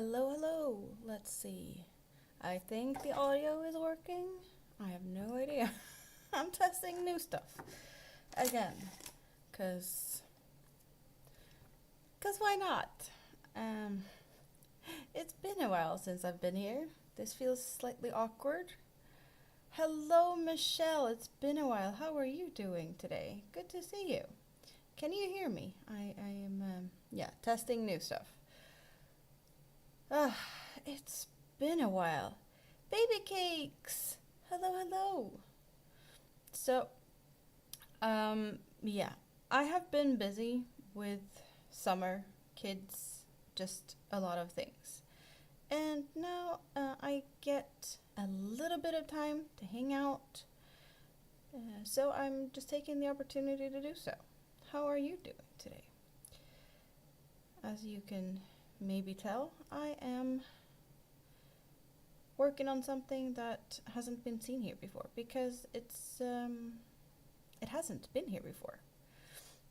Hello, hello. Let's see. I think the audio is working. I have no idea. I'm testing new stuff again, cause why not? Um, it's been a while since I've been here. This feels slightly awkward. Hello, Michelle. It's been a while. How are you doing today? Good to see you. Can you hear me? I am testing new stuff. Ah, it's been a while. Baby cakes. Hello, hello. So, yeah, I have been busy with summer, kids, just a lot of things. And now I get a little bit of time to hang out. So I'm just taking the opportunity to do so. How are you doing today? As you can maybe tell, I am working on something that hasn't been seen here before because it hasn't been here before.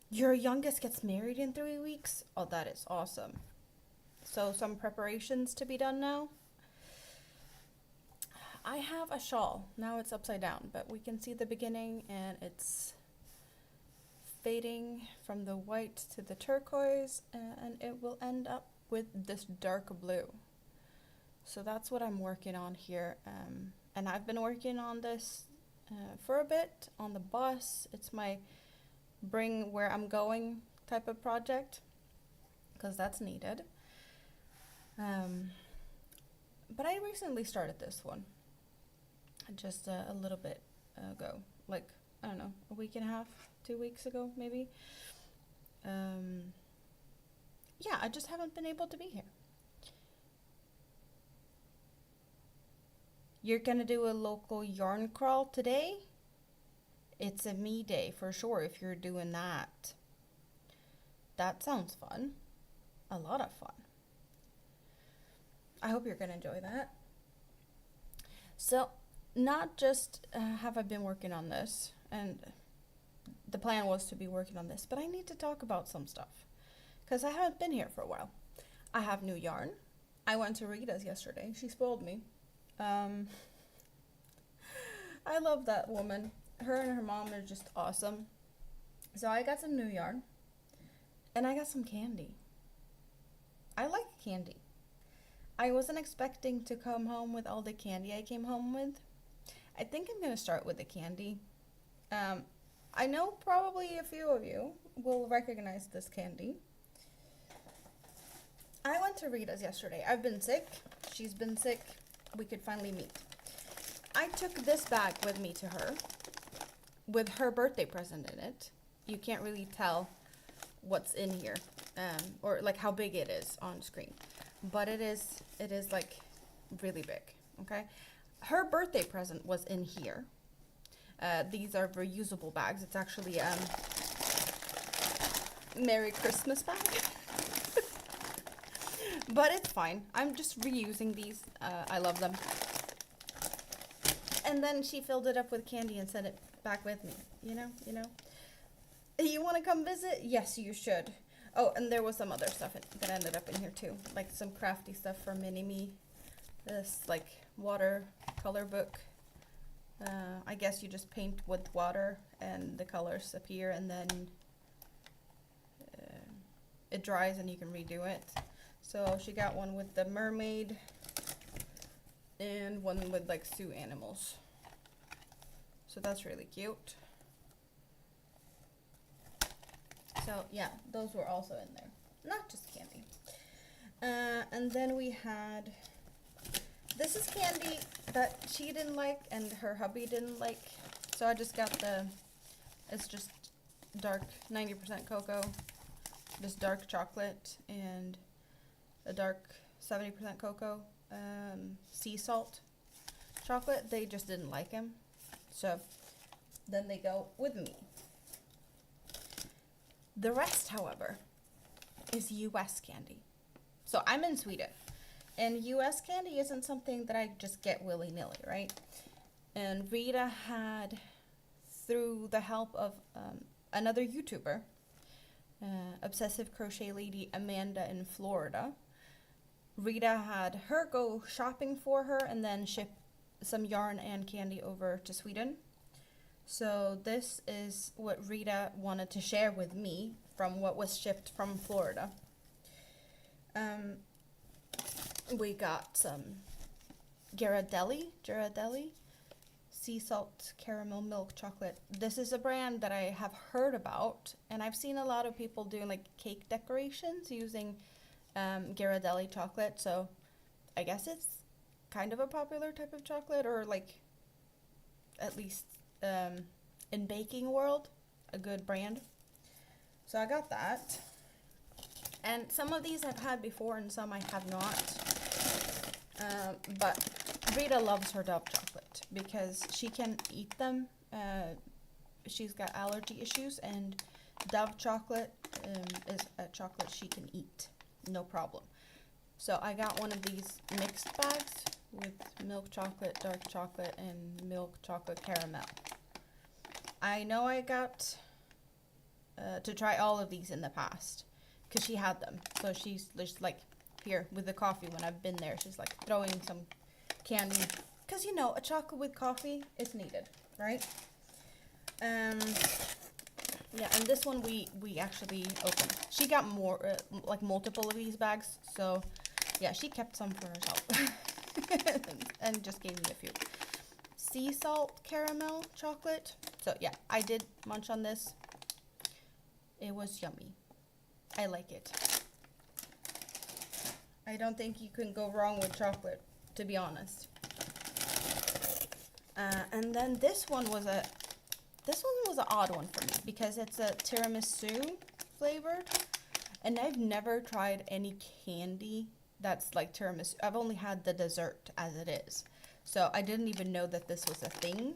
Your youngest gets married in 3 weeks? Oh, that is awesome. So some preparations to be done now. I have a shawl. Now it's upside down, but we can see the beginning and it's fading from the white to the turquoise, and it will end up with this dark blue. So that's what I'm working on here. And I've been working on this for a bit on the bus. It's my bring where I'm going type of project because that's needed. But I recently started this one just a little bit ago, like, I don't know, a week and a half, 2 weeks ago, maybe. Yeah, I just haven't been able to be here. You're gonna do a local yarn crawl today? It's a me day for sure if you're doing that. That sounds fun. A lot of fun. I hope you're gonna enjoy that. So, not just have I been working on this, and the plan was to be working on this, but I need to talk about some stuff because I haven't been here for a while. I have new yarn. I went to Rita's yesterday. She spoiled me. I love that woman. Her and her mom are just awesome. So I got some new yarn and I got some candy. I like candy. I wasn't expecting to come home with all the candy I came home with. I think I'm going to start with the candy. I know probably a few of you will recognize this candy. I went to Rita's yesterday. I've been sick. She's been sick. We could finally meet. I took this bag with me to her with her birthday present in it. You can't really tell what's in here, or like how big it is on screen, but it is like really big. Okay, her birthday present was in here. These are reusable bags. It's actually Merry Christmas bag. But it's fine. I'm just reusing these. I love them. And then she filled it up with candy and sent it back with me. You know. You want to come visit? Yes, you should. Oh, and there was some other stuff that ended up in here too. Like some crafty stuff for Mini-Me. This like watercolor book. I guess you just paint with water and the colors appear, and then it dries and you can redo it. So she got one with the mermaid and one with like Sioux animals. So that's really cute. So yeah, those were also in there. Not just candy. And then we had, this is candy that she didn't like and her hubby didn't like. So I just got it's just dark 90% cocoa, just dark chocolate, and a dark 70% cocoa, sea salt chocolate. They just didn't like him. So then they go with me. The rest, however, is US candy. So I'm in Sweden, and US candy isn't something that I just get willy-nilly, right? And Rita had, through the help of another YouTuber, obsessive crochet lady Amanda in Florida, Rita had her go shopping for her and then ship some yarn and candy over to Sweden. So this is what Rita wanted to share with me from what was shipped from Florida. We got some Ghirardelli sea salt caramel milk chocolate. This is a brand that I have heard about, and I've seen a lot of people doing like cake decorations using Ghirardelli chocolate, so I guess it's kind of a popular type of chocolate, or like at least in baking world, a good brand. So I got that, and some of these I've had before and some I have not, but Rita loves her Dove chocolate because she can eat them. She's got allergy issues, and Dove chocolate is a chocolate she can eat, no problem. So I got one of these mixed bags with milk chocolate, dark chocolate, and milk chocolate caramel. I know I got to try all of these in the past because she had them. So she's just like, here with the coffee when I've been there, she's like throwing some candy because you know a chocolate with coffee is needed, right? Yeah, and this one we actually opened. She got more like multiple of these bags, so yeah, she kept some for herself and just gave me a few. Sea salt caramel chocolate. So yeah, I did munch on this. It was yummy. I like it. I don't think you can go wrong with chocolate, to be honest. And then this one was an odd one for me because it's a tiramisu flavored, and I've never tried any candy that's like tiramisu. I've only had the dessert as it is, so I didn't even know that this was a thing.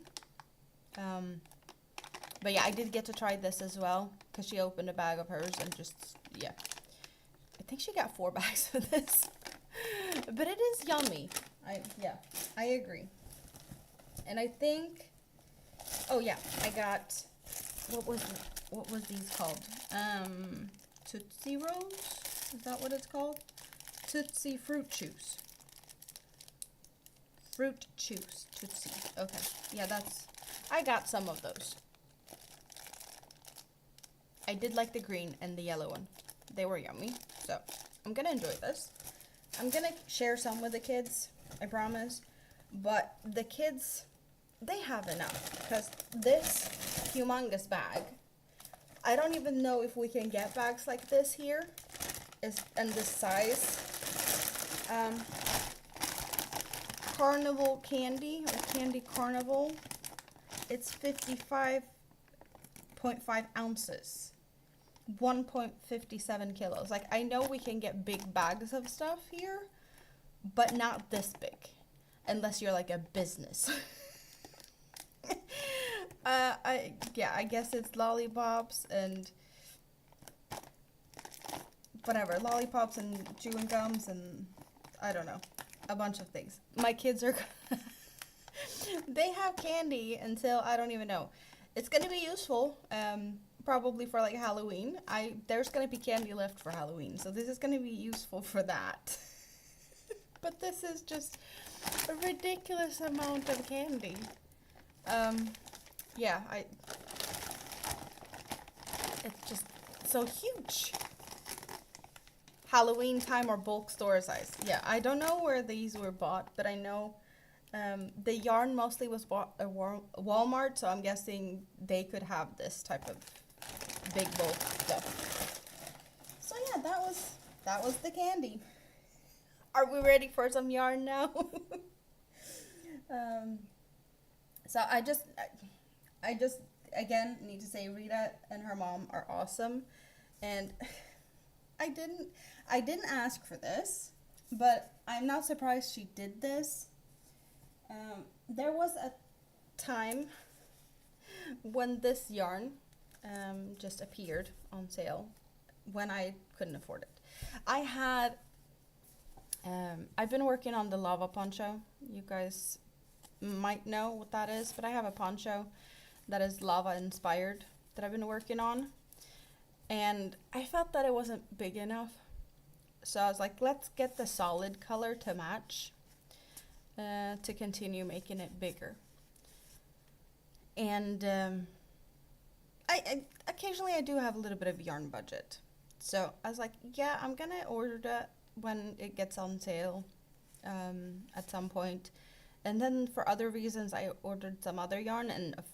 But yeah, I did get to try this as well because she opened a bag of hers and just, yeah. I think she got 4 bags of this, but it is yummy. I agree. And I think, oh yeah, I got, what was these called? Tootsie Rolls? Is that what it's called? Tootsie Fruit Chews. Fruit Chews, Tootsie. Okay, yeah, I got some of those. I did like the green and the yellow one. They were yummy, so I'm gonna enjoy this. I'm gonna share some with the kids, I promise. But the kids, they have enough because this humongous bag, I don't even know if we can get bags like this here, and this size. Carnival candy, or Candy Carnival, it's 55.5 ounces. 1.57 kilos. Like, I know we can get big bags of stuff here, but not this big, unless you're like a business. I guess it's lollipops and whatever, lollipops and chewing gums and I don't know, a bunch of things. My kids are they have candy until I don't even know. It's gonna be useful. Probably for like Halloween. There's gonna be candy left for Halloween, so this is gonna be useful for that. But this is just a ridiculous amount of candy. Yeah, it's just so huge. Halloween time or bulk store size. Yeah, I don't know where these were bought, but I know the yarn mostly was bought at Walmart, so I'm guessing they could have this type of big bulk stuff. So yeah, that was the candy. Are we ready for some yarn now? So I just again need to say Rita and her mom are awesome, and I didn't ask for this, but I'm not surprised she did this. There was a time when this yarn just appeared on sale when I couldn't afford it. I've been working on the lava poncho. You guys might know what that is, but I have a poncho that is lava inspired that I've been working on, and I felt that it wasn't big enough. So I was like, let's get the solid color to match to continue making it bigger. And I occasionally I do have a little bit of yarn budget. So I was like, yeah, I'm gonna order that when it gets on sale at some point. And then for other reasons, I ordered some other yarn. And of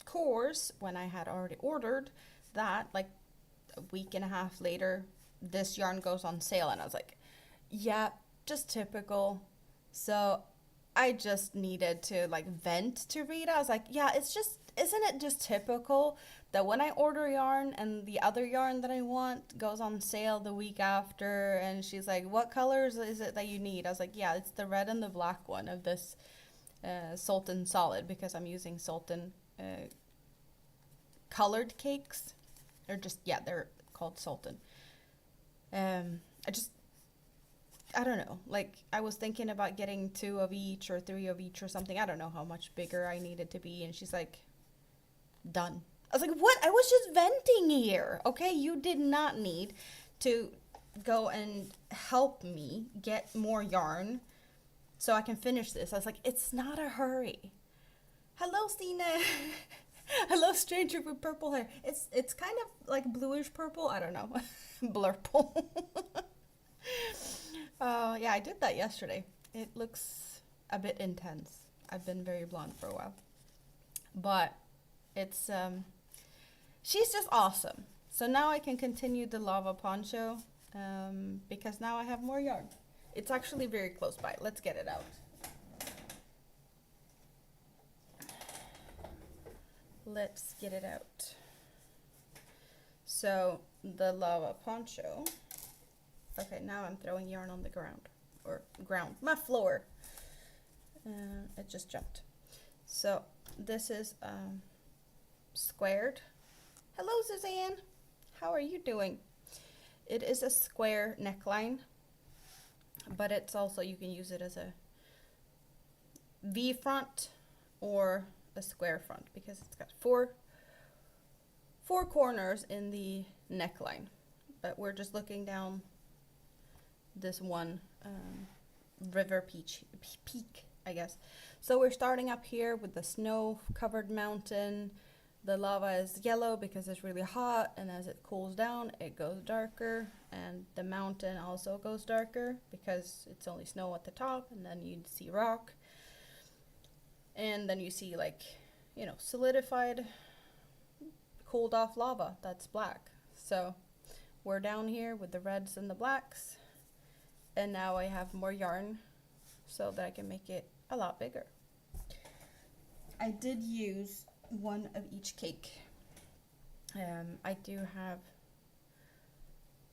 course, when I had already ordered that, like a week and a half later, this yarn goes on sale. And I was like, yeah, just typical. So I just needed to like vent to Rita. I was like, yeah, it's just, isn't it just typical that when I order yarn and the other yarn that I want goes on sale the week after? And she's like, what colors is it that you need? I was like, yeah, it's the red and the black one of this Sultan Solid, because I'm using Sultan colored cakes. Or just, yeah, they're called Sultan. I don't know, like I was thinking about getting 2 of each or 3 of each or something. I don't know how much bigger I needed to be. And she's like, done. I was like, what? I was just venting here. Okay, you did not need to go and help me get more yarn so I can finish this. I was like, it's not a hurry. Hello, Stina. Hello, stranger with purple hair. It's kind of like bluish purple. I don't know. Blurple. Yeah, I did that yesterday. It looks a bit intense. I've been very blonde for a while. But it's, she's just awesome. So now I can continue the lava poncho because now I have more yarn. It's actually very close by. Let's get it out. Let's get it out. So the lava poncho. Okay, now I'm throwing yarn on the ground. Or ground. My floor. It just jumped. So this is squared. Hello, Suzanne. How are you doing? It is a square neckline. But it's also, you can use it as a V front or a square front, because it's got four corners in the neckline. But we're just looking down this one river peak, I guess. So we're starting up here with the snow covered mountain. The lava is yellow because it's really hot, and as it cools down it goes darker, and the mountain also goes darker because it's only snow at the top, and then you see rock, and then you see, like, you know, solidified cooled off lava that's black. So we're down here with the reds and the blacks. And now I have more yarn so that I can make it a lot bigger. I did use 1 of each cake. I do have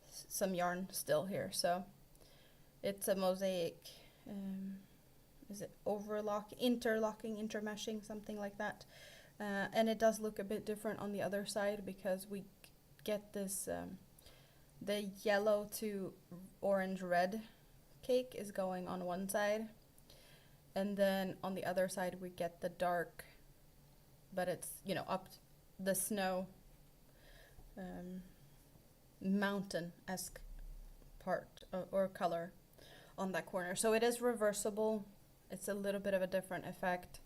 some yarn still here. So it's a mosaic, is it interlocking, intermeshing, something like that. And it does look a bit different on the other side because we get this the yellow to orange red cake is going on one side, and then on the other side we get the dark, but it's, you know, up the snow mountain-esque part or color on that corner. So it is reversible. It's a little bit of a different effect.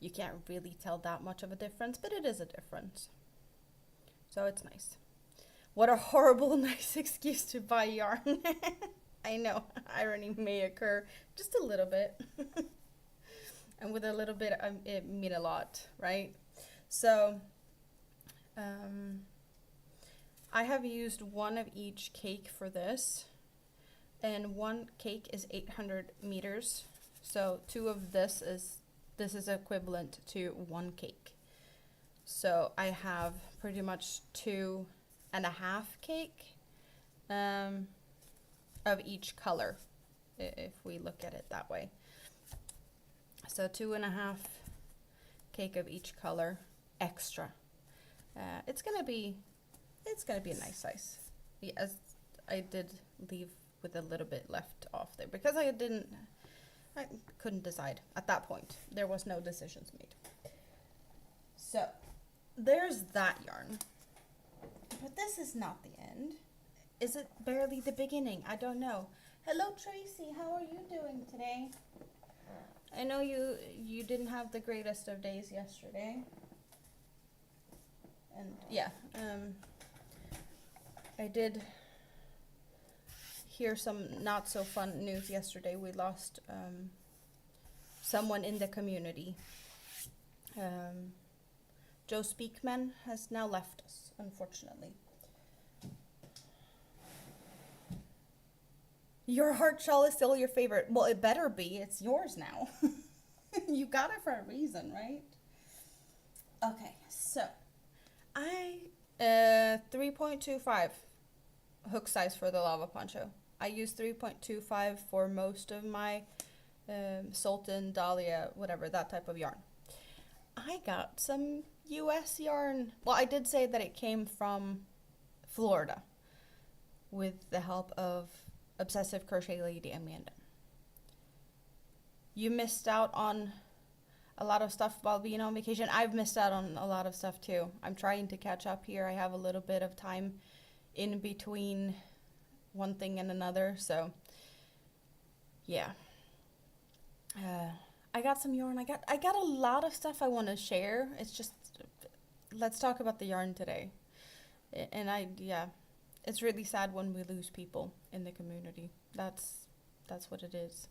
You can't really tell that much of a difference, but it is a difference. So it's nice. What a horrible nice excuse to buy yarn. I know, irony may occur just a little bit. And with a little bit, it mean a lot, right? So I have used 1 of each cake for this, and 1 cake is 800 meters. So 2 of this is equivalent to 1 cake. So I have pretty much 2.5 cake of each color, if we look at it that way. So 2.5 cake of each color extra. It's gonna be a nice size. Yes, I did leave with a little bit left off there because I couldn't decide at that point. There was no decisions made. So there's that yarn. But this is not the end. is it barely the beginning? I don't know. Hello, Tracy. How are you doing today? I know you didn't have the greatest of days yesterday. And yeah, I did hear some not so fun news yesterday. We lost someone in the community. Joe Speakman has now left us, unfortunately. Your heart shawl is still your favorite. Well, it better be. It's yours now. You got it for a reason, right? Okay, so I 3.25 hook size for the lava poncho. I use 3.25 for most of my Sultan, Dahlia, whatever, that type of yarn. I got some US yarn. Well, I did say that it came from Florida with the help of Obsessive Crochet Lady Amanda. You missed out on a lot of stuff while being on vacation. I've missed out on a lot of stuff too. I'm trying to catch up here. I have a little bit of time in between one thing and another, so yeah. I got some yarn. I got a lot of stuff I want to share. It's just, let's talk about the yarn today. And yeah, it's really sad when we lose people in the community. That's what it is.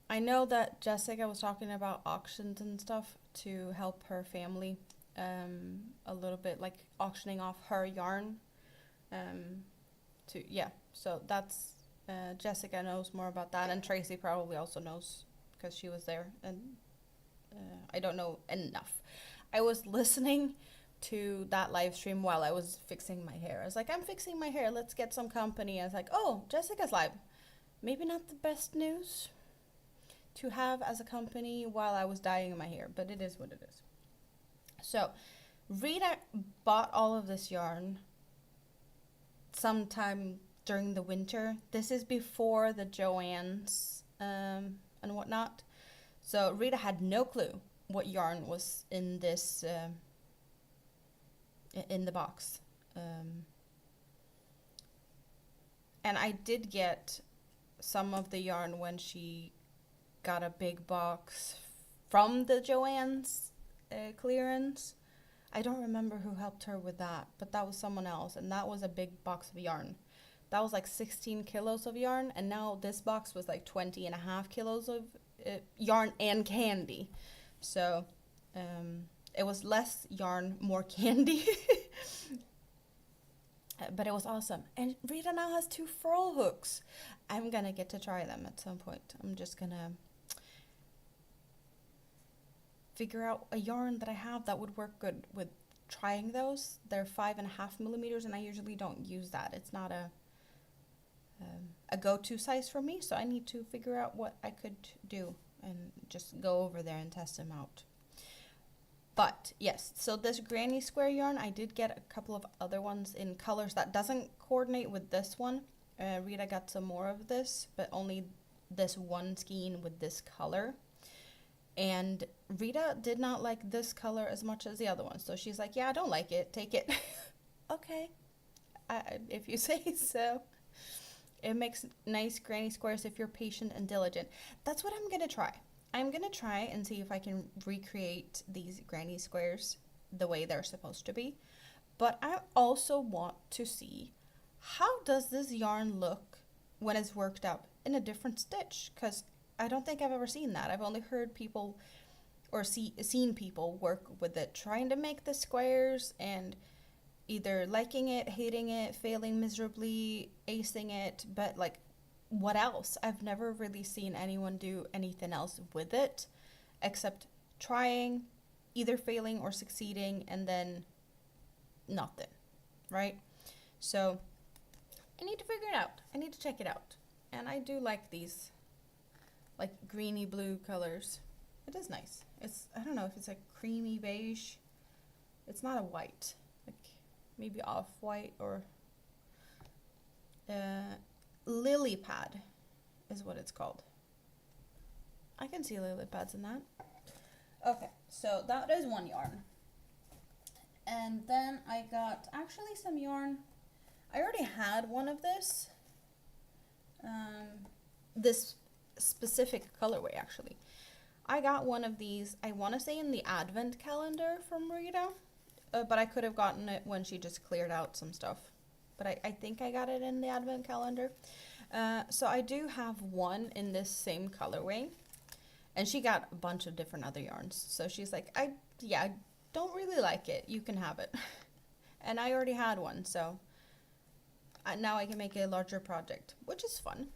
I know that Jessica was talking about auctions and stuff to help her family a little bit, like auctioning off her yarn. So that's Jessica knows more about that, and Tracy probably also knows because she was there, and I don't know enough. I was listening to that live stream while I was fixing my hair. I was like, I'm fixing my hair, let's get some company. I was like, oh, Jessica's live. Maybe not the best news to have as a company while I was dyeing my hair, but it is what it is. So Rita bought all of this yarn sometime during the winter. This is before the Joann's and whatnot. So Rita had no clue what yarn was in this in the box. And I did get some of the yarn when she got a big box from the Joann's clearance. I don't remember who helped her with that, but that was someone else, and that was a big box of yarn. That was like 16 kilos of yarn, and now this box was like 20 and a half kilos of yarn and candy. So it was less yarn, more candy. But it was awesome. And Rita now has 2 furl hooks. I'm gonna get to try them at some point. I'm just gonna figure out a yarn that I have that would work good with trying those. They're 5.5 millimeters, and I usually don't use that. It's not a go-to size for me, so I need to figure out what I could do and just go over there and test them out. But yes, so this granny square yarn, I did get a couple of other ones in colors that doesn't coordinate with this one. Rita got some more of this, but only this one skein with this color. And Rita did not like this color as much as the other one. So she's like, yeah, I don't like it. Take it. Okay. If you say so. It makes nice granny squares if you're patient and diligent. That's what I'm going to try. I'm going to try and see if I can recreate these granny squares the way they're supposed to be. But I also want to see, how does this yarn look when it's worked up in a different stitch? Because I don't think I've ever seen that. I've only heard people or seen people work with it, trying to make the squares and either liking it, hating it, failing miserably, acing it, but like, what else? I've never really seen anyone do anything else with it except trying, either failing or succeeding, and then nothing, right? So I need to figure it out. I need to check it out. And I do like these like greeny blue colors. It is nice. It's, I don't know if it's like creamy beige. It's not a white, like maybe off-white or lily pad is what it's called. I can see lily pads in that. Okay, so that is one yarn. And then I got actually some yarn I already had one of this specific colorway actually. I got one of these, I want to say in the advent calendar from Rita, but I could have gotten it when she just cleared out some stuff. But I think I got it in the advent calendar. So I do have one in this same colorway, and she got a bunch of different other yarns. So she's like, I don't really like it. You can have it. And I already had one, so now I can make a larger project, which is fun.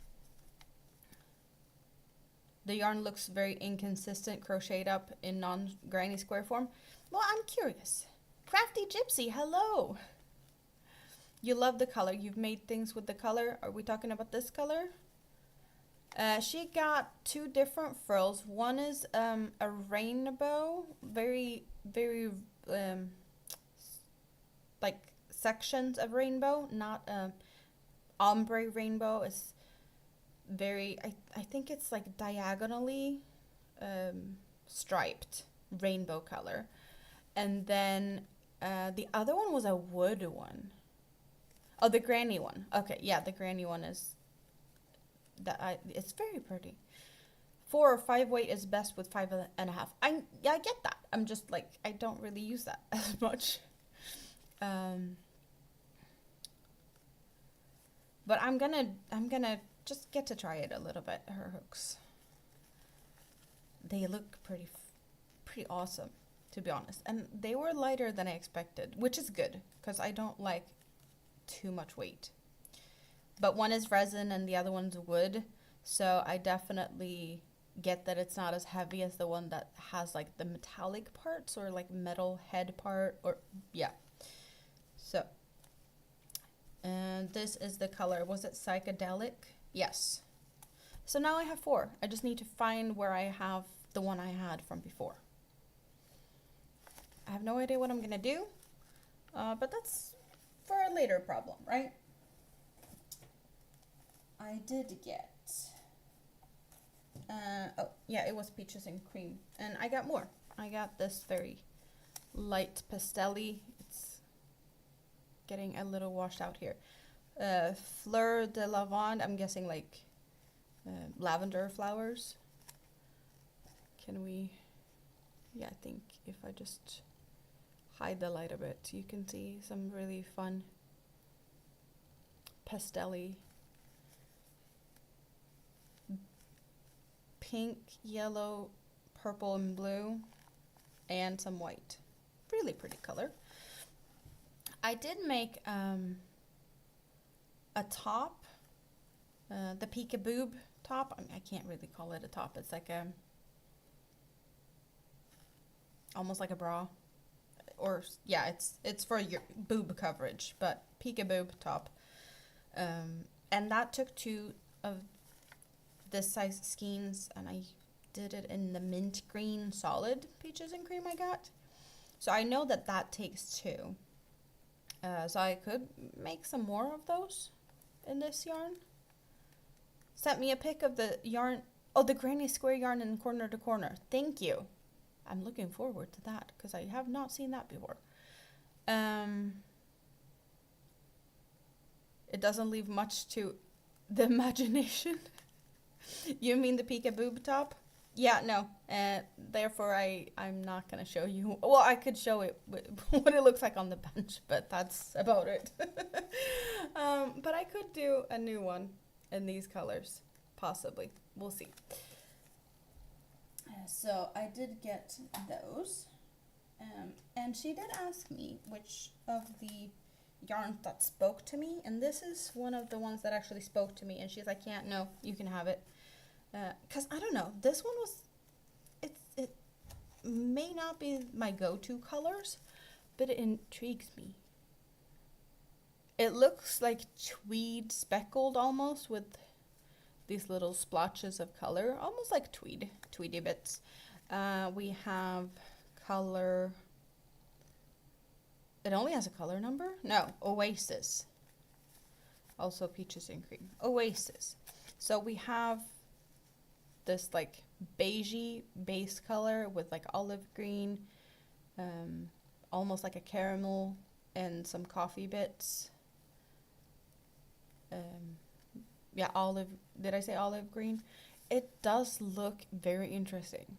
The yarn looks very inconsistent, crocheted up in non-granny square form. Well, I'm curious. Crafty Gypsy, hello! You love the color. You've made things with the color. Are we talking about this color? She got two different frills. One is a rainbow, very, very, like sections of rainbow, not ombre rainbow. It's very, I think it's like diagonally striped rainbow color. And then the other one was a wood one. Oh, the granny one. Okay, yeah, the granny one is it's very pretty. 4 or 5 weight is best with 5.5. I get that. I'm just like, I don't really use that as much. But I'm gonna just get to try it a little bit. Her hooks, they look pretty awesome, to be honest. And they were lighter than I expected, which is good because I don't like too much weight. But one is resin and the other one's wood, so I definitely get that it's not as heavy as the one that has like the metallic parts or like metal head part, or yeah. So, and this is the color. Was it psychedelic? Yes. So now I have 4. I just need to find where I have the one I had from before. I have no idea what I'm gonna do, but that's for a later problem, right? I did get, oh yeah, it was peaches and cream, and I got more. I got this very light pastel-y. It's getting a little washed out here. Fleur de lavande, I'm guessing like lavender flowers. Can we, yeah, I think if I just hide the light a bit, you can see some really fun pastel-y pink, yellow, purple, and blue, and some white. Really pretty color. I did make a top, the peekaboo top. I mean, I can't really call it a top. It's like a, almost like a bra, or yeah, it's for your boob coverage, but peekaboo top. And that took 2 of this size skeins, and I did it in the mint green solid peaches and cream I got. So I know that that takes 2. So I could make some more of those in this yarn. Sent me a pic of the yarn. Oh, the granny square yarn in corner to corner. Thank you. I'm looking forward to that because I have not seen that before. It doesn't leave much to the imagination. You mean the peekaboo top? Yeah, no. Therefore, I'm not going to show you. Well, I could show it what it looks like on the bench, but that's about it. But I could do a new one in these colors, possibly. We'll see. So I did get those. And she did ask me which of the yarns that spoke to me. And this is one of the ones that actually spoke to me. And she's like, yeah, no, you can have it. Because I don't know, this one was, it may not be my go-to colors, but it intrigues me. It looks like tweed speckled almost with these little splotches of color, almost like tweedy bits. We have color, it only has a color number? No, Oasis. Also peaches and cream. Oasis. So we have this like beigey base color with like olive green, almost like a caramel, and some coffee bits. yeah, olive, did I say olive green? It does look very interesting.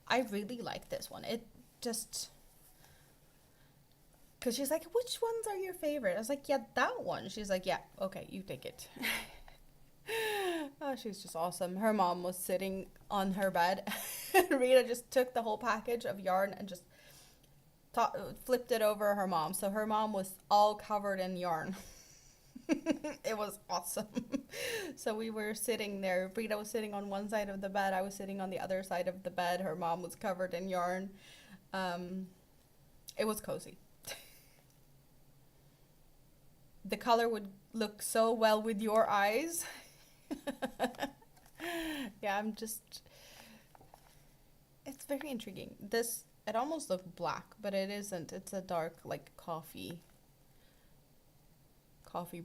I really like this one. It just, because she's like, which ones are your favorite? I was like, yeah, that one. She's like, yeah, okay, you take it. Oh, she's just awesome. Her mom was sitting on her bed. Rita just took the whole package of yarn and just flipped it over her mom. So her mom was all covered in yarn. It was awesome. So we were sitting there. Rita was sitting on one side of the bed. I was sitting on the other side of the bed. Her mom was covered in yarn. It was cozy. The color would look so well with your eyes. Yeah, it's very intriguing. It almost looked black, but it isn't. It's a dark, like coffee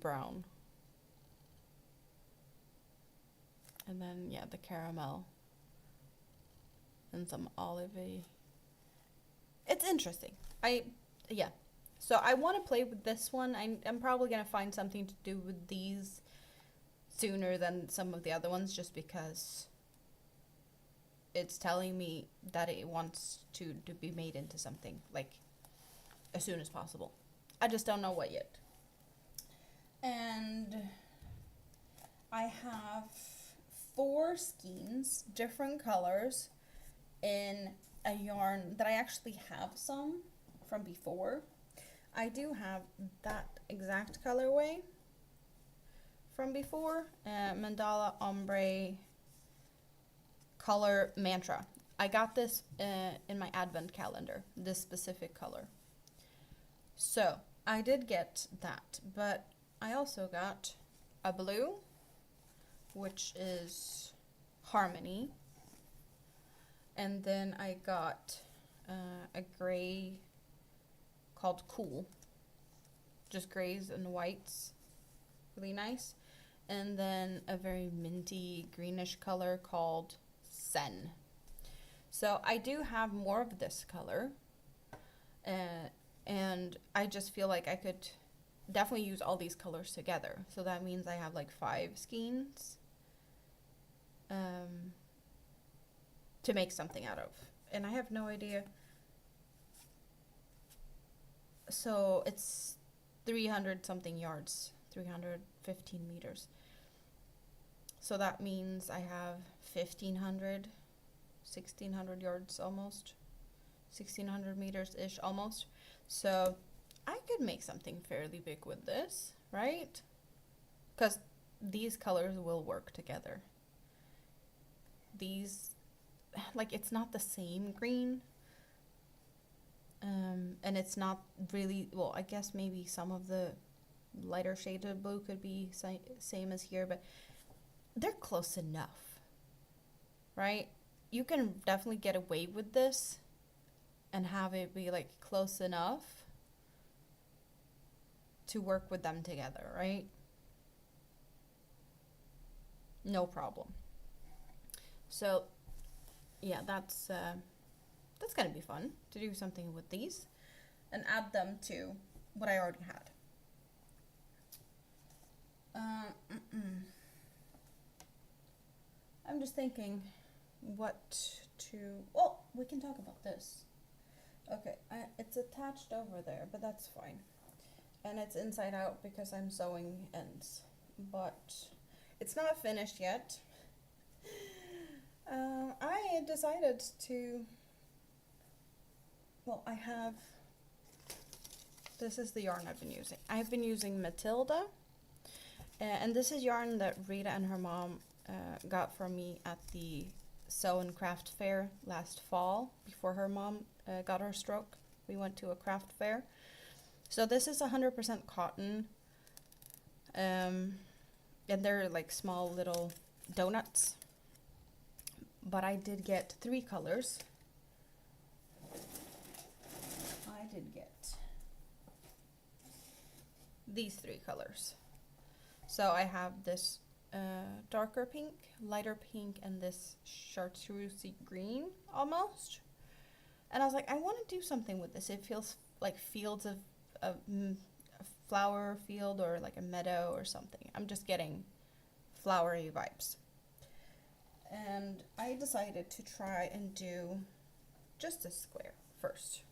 brown. And then, yeah, the caramel and some olivey. It's interesting. Yeah. So I want to play with this one. I'm probably going to find something to do with these sooner than some of the other ones, just because it's telling me that it wants to be made into something, like, as soon as possible. I just don't know what yet. And I have 4 skeins, different colors, in a yarn that I actually have some from before. I do have that exact colorway from before, Mandala Ombre color Mantra. I got this in my advent calendar, this specific color. So I did get that, but I also got a blue, which is Harmony, and then I got a gray called Cool, just grays and whites, really nice, and then a very minty greenish color called Sen. So I do have more of this color, and I just feel like I could definitely use all these colors together. So that means I have like 5 skeins to make something out of, and I have no idea. So it's 300 something yards, 315 meters. So that means I have 1,600 yards almost, 1,600 meters ish almost. So I could make something fairly big with this, right? Because these colors will work together. These, like, it's not the same green. And it's not really, well, I guess maybe some of the lighter shaded blue could be same as here, but they're close enough, right? You can definitely get away with this and have it be like close enough to work with them together, right? No problem. So yeah, that's gonna be fun to do something with these and add them to what I already had. I'm just thinking what to, well, we can talk about this. Okay, it's attached over there, but that's fine. And it's inside out because I'm sewing ends, but it's not finished yet. I decided to, well, this is the yarn I've been using. I've been using Matilda, and this is yarn that Rita and her mom got from me at the Sew and Craft Fair last fall, before her mom got her stroke. We went to a craft fair. So this is 100% cotton, and they're like small little donuts. But I did get 3 colors. I did get these 3 colors. So I have this darker pink, lighter pink, and this chartreusey green almost. And I was like, I want to do something with this. It feels like fields of flower field or like a meadow or something. I'm just getting flowery vibes. And I decided to try and do just a square first.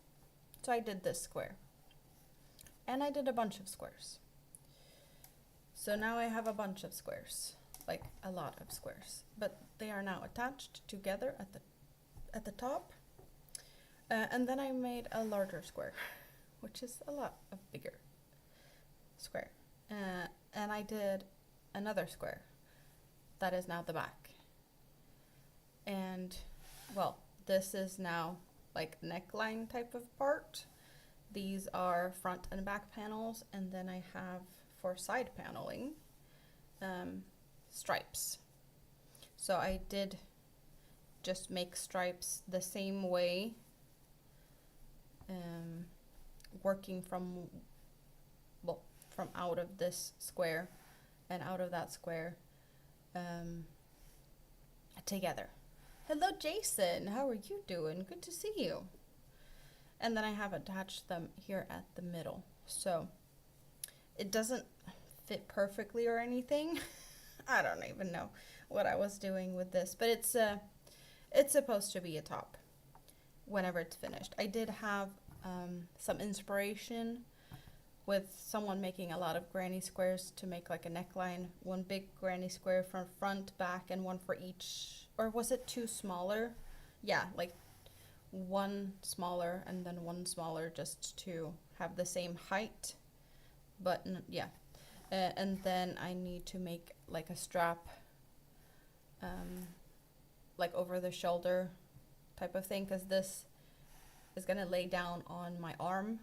So I did this square. And I did a bunch of squares. So now I have a bunch of squares, like a lot of squares, but they are now attached together at the top. And then I made a larger square, which is a lot of bigger square. And I did another square that is now the back. And well, this is now like neckline type of part. These are front and back panels, and then I have for side paneling stripes. So I did just make stripes the same way, working from out of this square and out of that square together. Hello Jason, how are you doing? Good to see you. And then I have attached them here at the middle. So it doesn't fit perfectly or anything. I don't even know what I was doing with this, but it's supposed to be a top whenever it's finished. I did have some inspiration with someone making a lot of granny squares to make like a neckline. One big granny square from front, back, and one for each. Or was it two smaller? Yeah, like one smaller and then one smaller just to have the same height. But yeah. And then I need to make like a strap, like over the shoulder type of thing, because this is gonna lay down on my arm,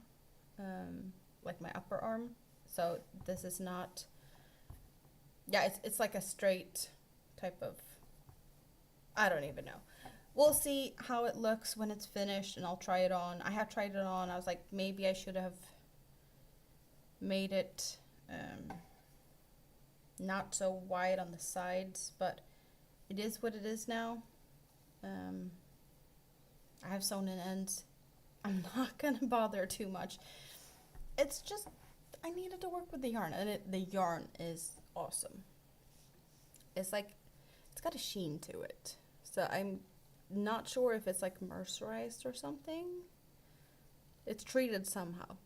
like my upper arm. So this is not, yeah, it's like a straight type of, I don't even know. We'll see how it looks when it's finished, and I'll try it on. I have tried it on. I was like, maybe I should have made it not so wide on the sides, but it is what it is now. I have sewn in ends. I'm not gonna bother too much. It's just, I needed to work with the yarn, and the yarn is awesome. It's like, it's got a sheen to it. So I'm not sure if it's like mercerized or something. It's treated somehow.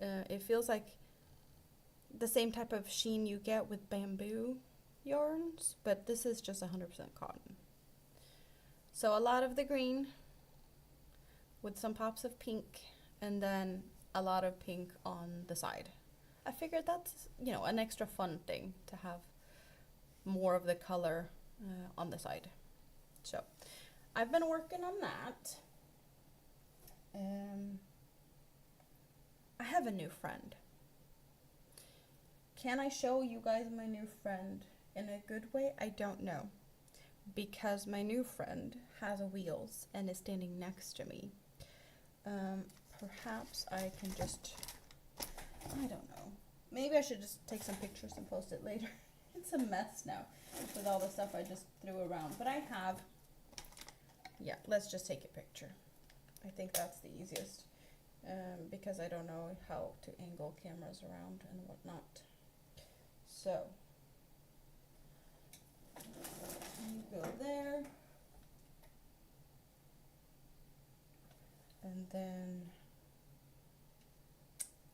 It feels like the same type of sheen you get with bamboo yarns, but this is just 100% cotton. So a lot of the green with some pops of pink, and then a lot of pink on the side. I figured that's, you know, an extra fun thing to have more of the color on the side. So I've been working on that. I have a new friend. Can I show you guys my new friend in a good way? I don't know, because my new friend has wheels and is standing next to me. Perhaps I can just, I don't know. Maybe I should just take some pictures and post it later. It's a mess now with all the stuff I just threw around, but I have, yeah, let's just take a picture. I think that's the easiest, because I don't know how to angle cameras around and whatnot. So, you go there, and then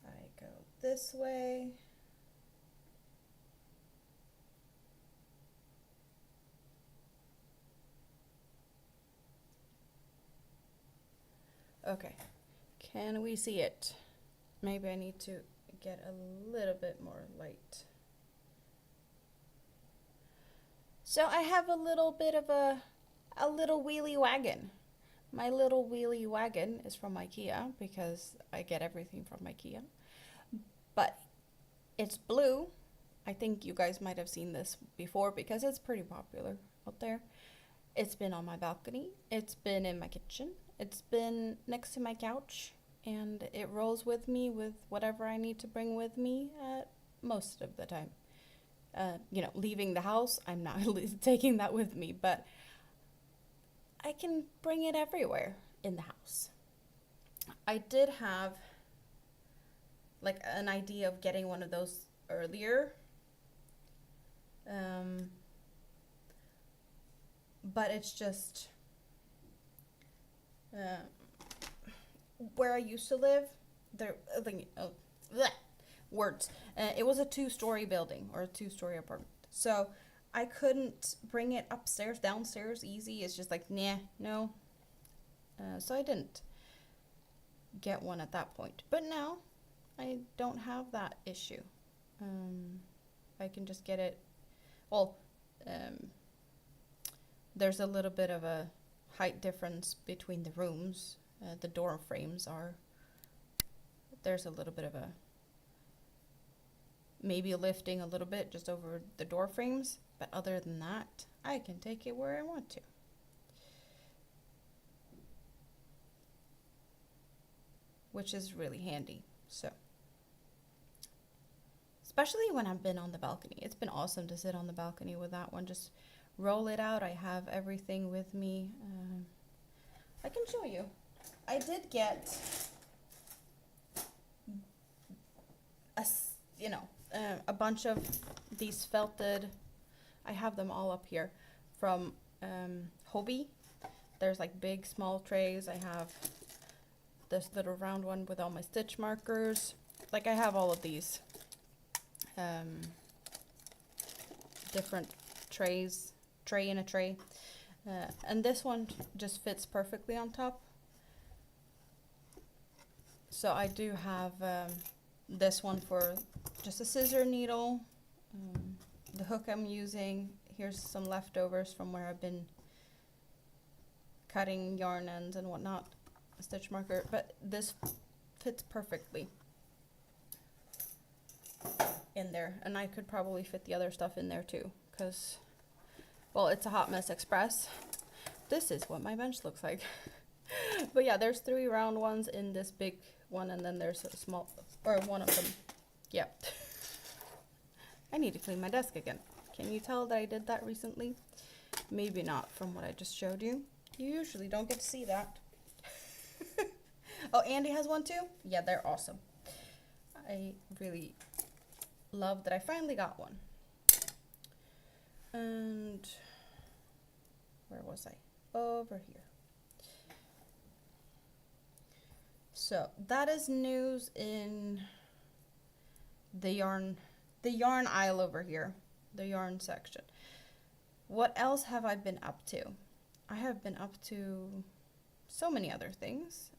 I go this way. Okay, can we see it? Maybe I need to get a little bit more light. So I have a little bit of a little wheelie wagon. My little wheelie wagon is from IKEA, because I get everything from IKEA. But it's blue. I think you guys might have seen this before, because it's pretty popular out there. It's been on my balcony. It's been in my kitchen. It's been next to my couch. And it rolls with me with whatever I need to bring with me most of the time. You know, leaving the house, I'm not taking that with me, but I can bring it everywhere in the house. I did have like an idea of getting one of those earlier. But it's just where I used to live, there, words. It was a 2-story building or a 2-story apartment. So I couldn't bring it upstairs, downstairs easy. It's just like, nah, no. So I didn't get one at that point. But now I don't have that issue. I can just get it. Well, there's a little bit of a height difference between the rooms. The door frames are, there's a little bit of a, maybe lifting a little bit just over the door frames. But other than that, I can take it where I want to. Which is really handy. So, especially when I've been on the balcony. It's been awesome to sit on the balcony with that one. Just roll it out. I have everything with me. I can show you. I did get a bunch of these felted, I have them all up here, from Hobby. There's like big, small trays. I have this little round one with all my stitch markers. Like, I have all of these different trays, tray in a tray. And this one just fits perfectly on top. So I do have this one for just a scissor needle, the hook I'm using. Here's some leftovers from where I've been cutting yarn ends and whatnot, a stitch marker, but this fits perfectly in there. And I could probably fit the other stuff in there too, because, well, it's a Hot Mess Express. This is what my bench looks like. But yeah, there's 3 round ones in this big one, and then there's a small, or one of them. Yeah. I need to clean my desk again. Can you tell that I did that recently? Maybe not from what I just showed you. You usually don't get to see that. Oh, Andy has one too? Yeah, they're awesome. I really love that I finally got one. And where was I? Over here. So that is news in the yarn aisle over here, the yarn section. What else have I been up to? I have been up to so many other things.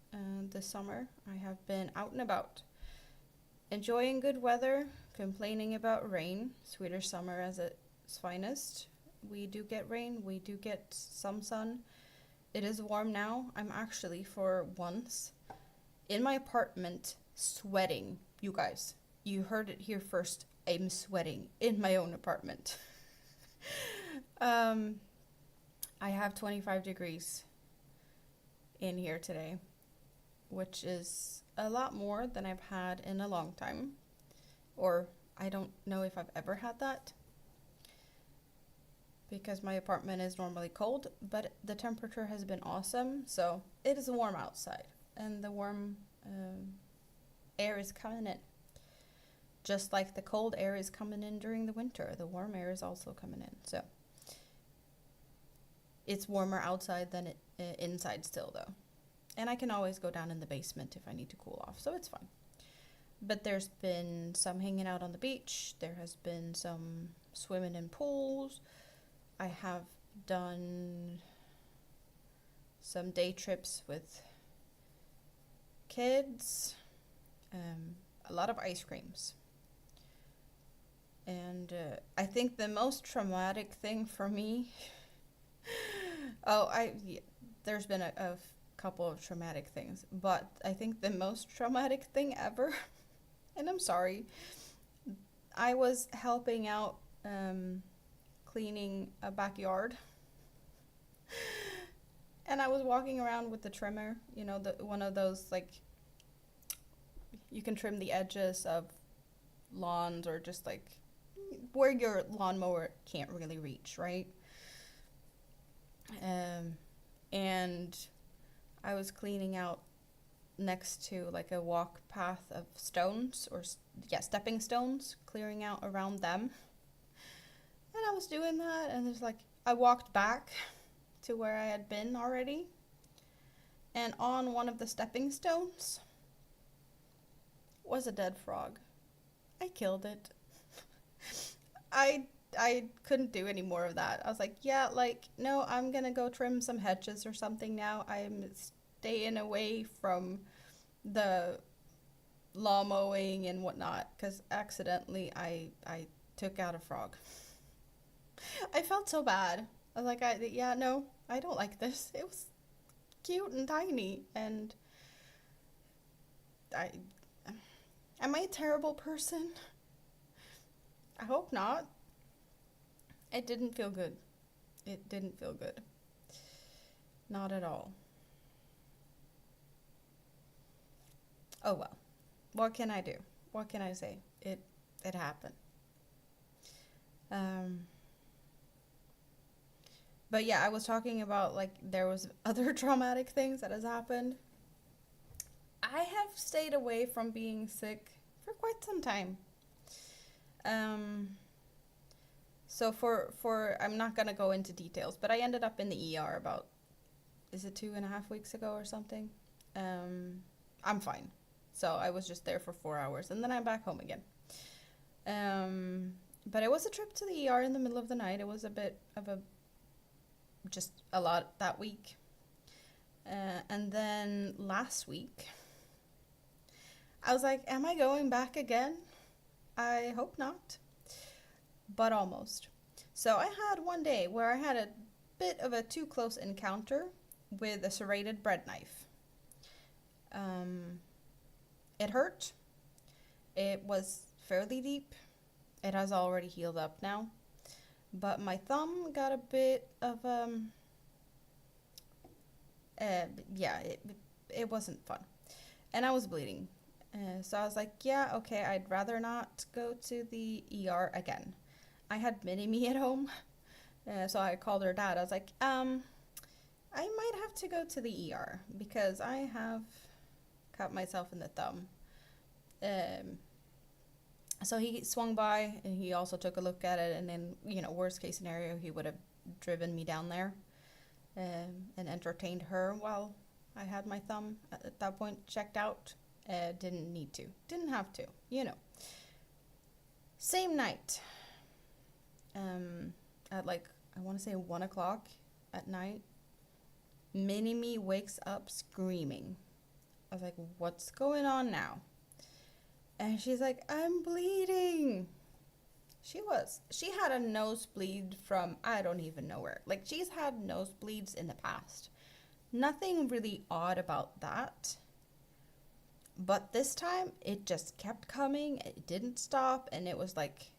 This summer I have been out and about, enjoying good weather, complaining about rain. Swedish summer as its finest. We do get rain, we do get some sun. It is warm now. I'm actually, for once, in my apartment sweating. You guys, you heard it here first. I'm sweating in my own apartment. I have 25 degrees in here today, which is a lot more than I've had in a long time. Or I don't know if I've ever had that, because my apartment is normally cold, but the temperature has been awesome. So it is warm outside, and the warm air is coming in. Just like the cold air is coming in during the winter, the warm air is also coming in. So it's warmer outside than inside still, though. And I can always go down in the basement if I need to cool off, so it's fine. But there's been some hanging out on the beach. There has been some swimming in pools. I have done some day trips with kids. A lot of ice creams. And I think the most traumatic thing for me, there's been a couple of traumatic things, but I think the most traumatic thing ever, and I'm sorry, I was helping out cleaning a backyard, and I was walking around with the trimmer, you know, one of those, like, you can trim the edges of lawns, or just like where your lawnmower can't really reach, right? And I was cleaning out next to like a walk path of stones, or yeah, stepping stones, clearing out around them. And I was doing that, and there's like, I walked back to where I had been already, and on one of the stepping stones was a dead frog. I killed it. I couldn't do any more of that. I was like, yeah, like, no, I'm gonna go trim some hedges or something now. I'm staying away from the lawn mowing and whatnot, because accidentally I took out a frog. I felt so bad. I was like, yeah, no, I don't like this. It was cute and tiny, and I, am I a terrible person? I hope not. It didn't feel good. It didn't feel good. Not at all. Oh well. What can I do? What can I say? It happened. But yeah, I was talking about like there was other traumatic things that has happened. I have stayed away from being sick for quite some time. So for I'm not gonna go into details, but I ended up in the ER about, is it 2.5 weeks ago or something? I'm fine. So I was just there for 4 hours, and then I'm back home again. But it was a trip to the ER in the middle of the night. It was a bit of just a lot that week. And then last week, I was like, am I going back again? I hope not, but almost. So I had one day where I had a bit of a too close encounter with a serrated bread knife. It hurt. It was fairly deep. It has already healed up now, but my thumb got a bit of yeah, it wasn't fun, and I was bleeding. So I was like, yeah, okay, I'd rather not go to the ER again. I had Mini-Me at home, so I called her dad. I was like, I might have to go to the ER because I have cut myself in the thumb. So he swung by, and he also took a look at it, and then, worst case scenario, he would have driven me down there and entertained her while I had my thumb at that point checked out. Didn't need to. Didn't have to, Same night, at like, I want to say 1 o'clock at night, Mini-Me wakes up screaming. I was like, what's going on now? And she's like, I'm bleeding. She had a nosebleed from, I don't even know where. Like, she's had nosebleeds in the past. Nothing really odd about that. But this time, it just kept coming. It didn't stop. And it was like,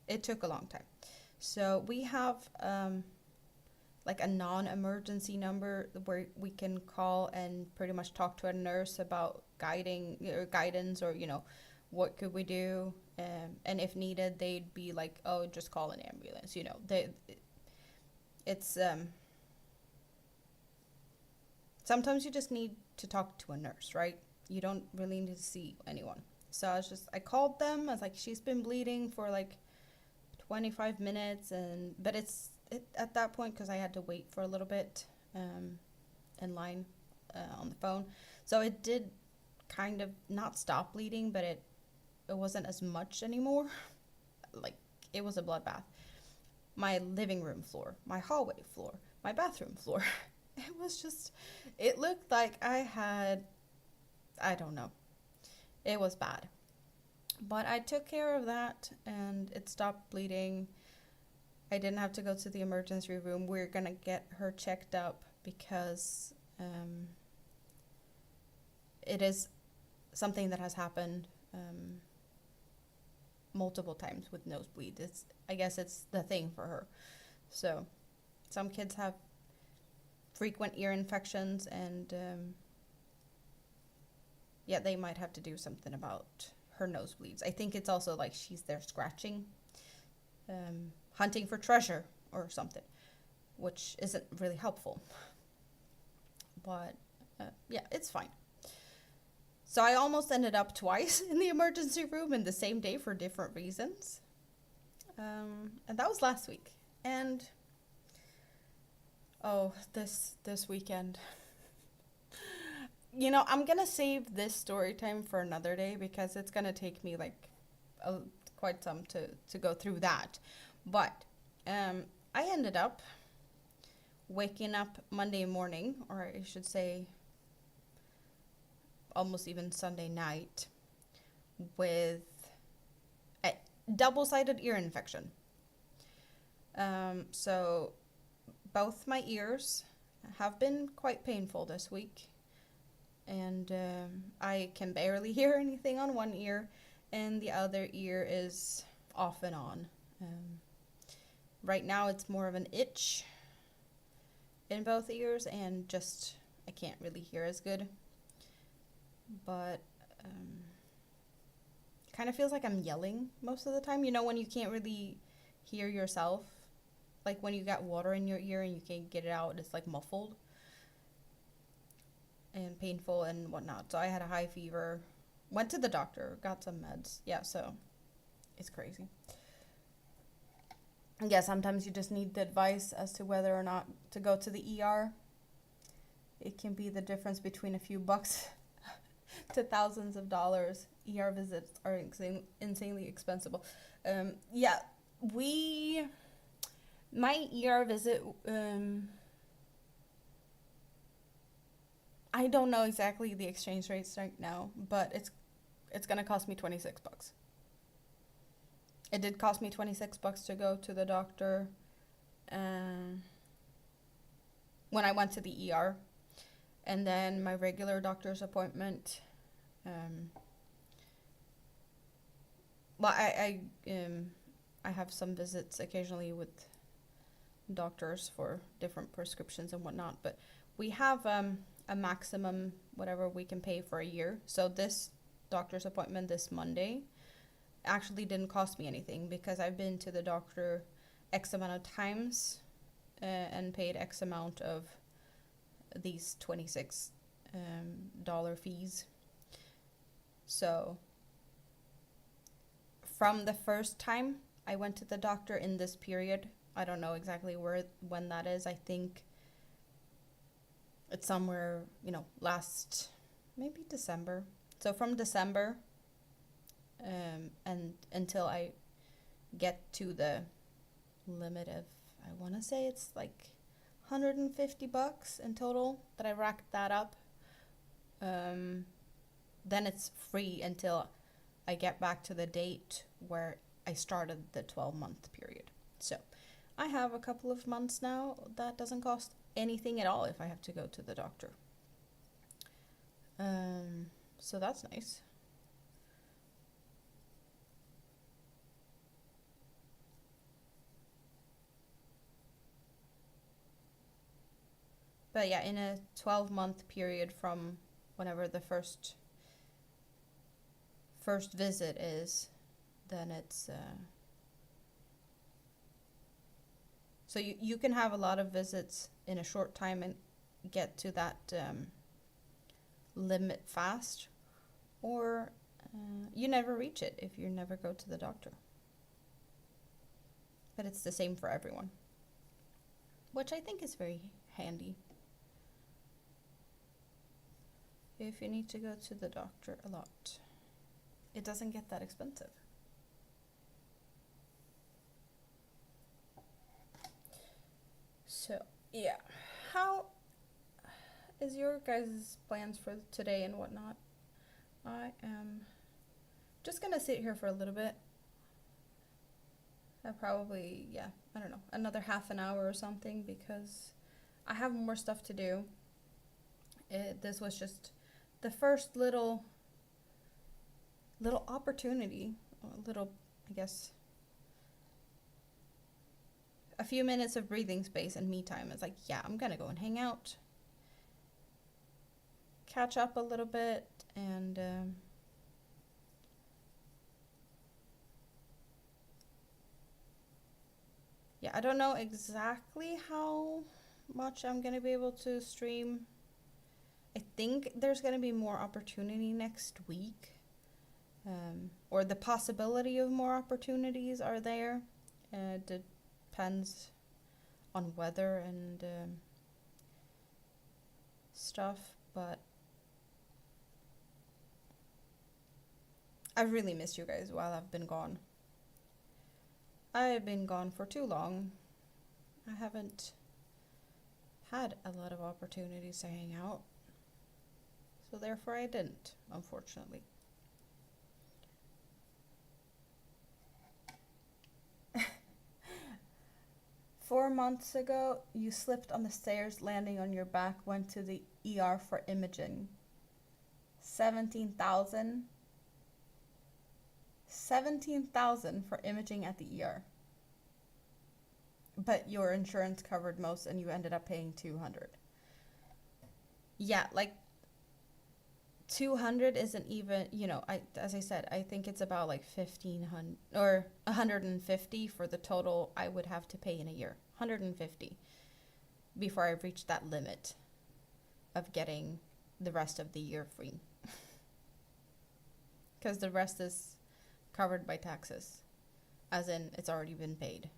it took a long time. So we have like a non-emergency number where we can call and pretty much talk to a nurse about guidance, or, what could we do? And if needed, they'd be like, oh, just call an ambulance. It's sometimes you just need to talk to a nurse, right? You don't really need to see anyone. So I called them. I was like, she's been bleeding for like 25 minutes, but at that point, because I had to wait for a little bit in line on the phone, so it did kind of not stop bleeding, but it wasn't as much anymore. Like, it was a bloodbath. My living room floor, my hallway floor, my bathroom floor. It looked like I don't know. It was bad. But I took care of that, and it stopped bleeding. I didn't have to go to the emergency room. We're going to get her checked up because it is something that has happened multiple times with nosebleed. I guess it's the thing for her. So some kids have frequent ear infections, and yeah, they might have to do something about her nosebleeds. I think it's also like she's there scratching, hunting for treasure or something, which isn't really helpful. But yeah, it's fine. So I almost ended up twice in the emergency room in the same day for different reasons. And that was last week. And oh, this weekend. You know, I'm gonna save this story time for another day because it's gonna take me like quite some to go through that. But I ended up waking up Monday morning, or I should say almost even Sunday night, with a double-sided ear infection. So both my ears have been quite painful this week, and I can barely hear anything on one ear, and the other ear is off and on. Right now it's more of an itch in both ears, and just I can't really hear as good. But kind of feels like I'm yelling most of the time. You know, when you can't really hear yourself, like when you got water in your ear and you can't get it out, it's like muffled and painful and whatnot. So I had a high fever, went to the doctor, got some meds. Yeah, so it's crazy. Yeah, sometimes you just need the advice as to whether or not to go to the ER. It can be the difference between a few bucks to thousands of dollars. ER visits are insanely expensive. Yeah, my ER visit, I don't know exactly the exchange rates right now, but it's gonna cost me $26. It did cost me $26 to go to the doctor when I went to the ER. And then my regular doctor's appointment, well, I have some visits occasionally with doctors for different prescriptions and whatnot, but we have a maximum whatever we can pay for a year. So this doctor's appointment this Monday actually didn't cost me anything because I've been to the doctor X amount of times and paid X amount of these $26 fees. So from the first time I went to the doctor in this period, I don't know exactly when that is. I think it's somewhere, last maybe December. So from December and until I get to the limit of, I want to say it's like $150 in total that I racked that up. Then it's free until I get back to the date where I started the 12-month period. So I have a couple of months now that doesn't cost anything at all if I have to go to the doctor. So that's nice. But yeah, in a 12-month period from whenever the first visit is, then it's so you can have a lot of visits in a short time and get to that limit fast, or you never reach it if you never go to the doctor. But it's the same for everyone, which I think is very handy. If you need to go to the doctor a lot, it doesn't get that expensive. So, yeah. How is your guys' plans for today and whatnot? I am just gonna sit here for a little bit. Probably, I don't know, another half an hour or something because I have more stuff to do. This was just the first little opportunity, I guess, a few minutes of breathing space and me time. It's like, I'm gonna go and hang out, catch up a little bit, and I don't know exactly how much I'm gonna be able to stream I think there's going to be more opportunity next week. Or the possibility of more opportunities are there. Depends on weather and stuff, but I've really missed you guys while I've been gone. I've been gone for too long. I haven't had a lot of opportunities to hang out, so therefore I didn't, unfortunately. 4 months ago, you slipped on the stairs, landing on your back, went to the ER for imaging. 17,000. 17,000 for imaging at the ER. But your insurance covered most and you ended up paying 200. Yeah, like 200 isn't even, you know, as I said, I think it's about like 1,500 or 150 for the total I would have to pay in a year. 150 before I reach that limit of getting the rest of the year free. Because the rest is covered by taxes, as in it's already been paid.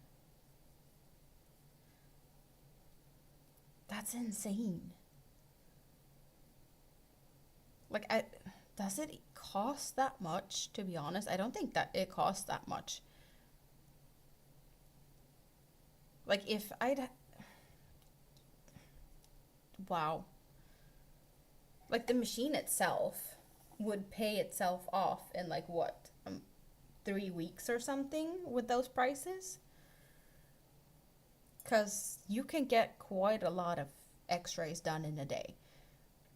That's insane. Like, does it cost that much? To be honest, I don't think that it costs that much. Like, if wow. Like, the machine itself would pay itself off in, like, what? 3 weeks or something with those prices? Because you can get quite a lot of x-rays done in a day.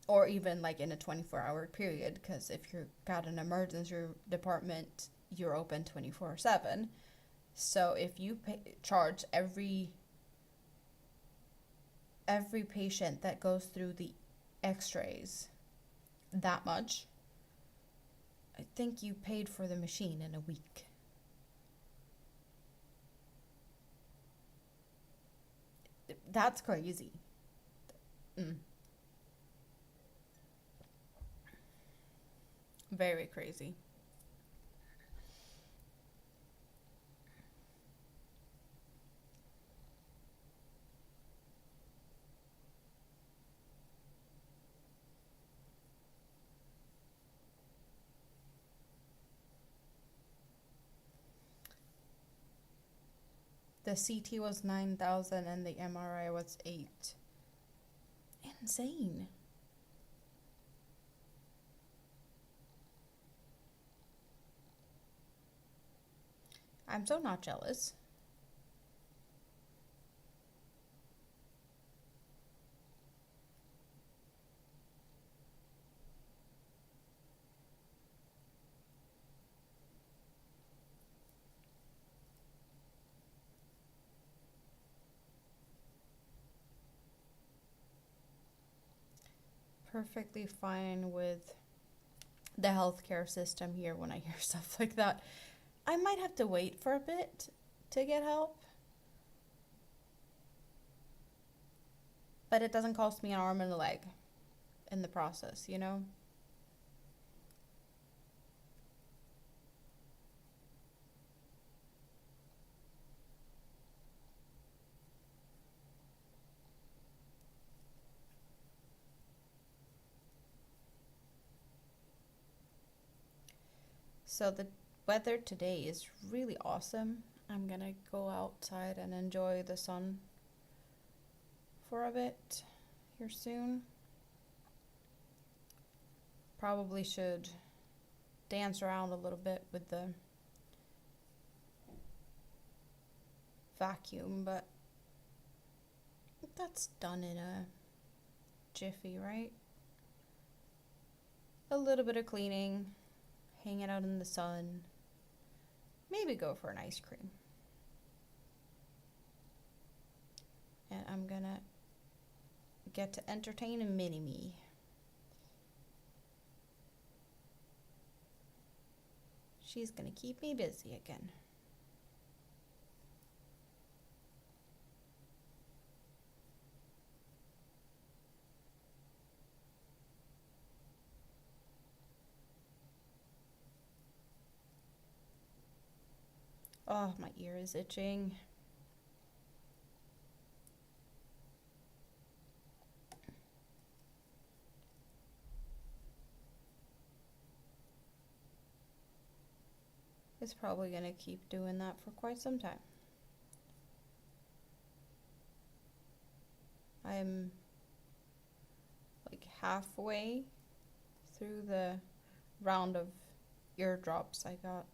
Or even like in a 24-hour period, because if you've got an emergency department, you're open 24/7. So if you charge every patient that goes through the x-rays that much, I think you paid for the machine in a week. That's crazy. Very crazy. The CT was 9,000 and the MRI was 8. Insane. I'm so not jealous. Perfectly fine with the healthcare system here when I hear stuff like that. I might have to wait for a bit to get help. But it doesn't cost me an arm and a leg in the process, you know? So the weather today is really awesome. I'm gonna go outside and enjoy the sun for a bit here soon. Probably should dance around a little bit with the vacuum, but that's done in a jiffy, right? A little bit of cleaning, hanging out in the sun, maybe go for an ice cream. And I'm gonna get to entertain a mini-me. She's gonna keep me busy again. Oh, my ear is itching. It's probably gonna keep doing that for quite some time. I'm like halfway through the round of eardrops I got.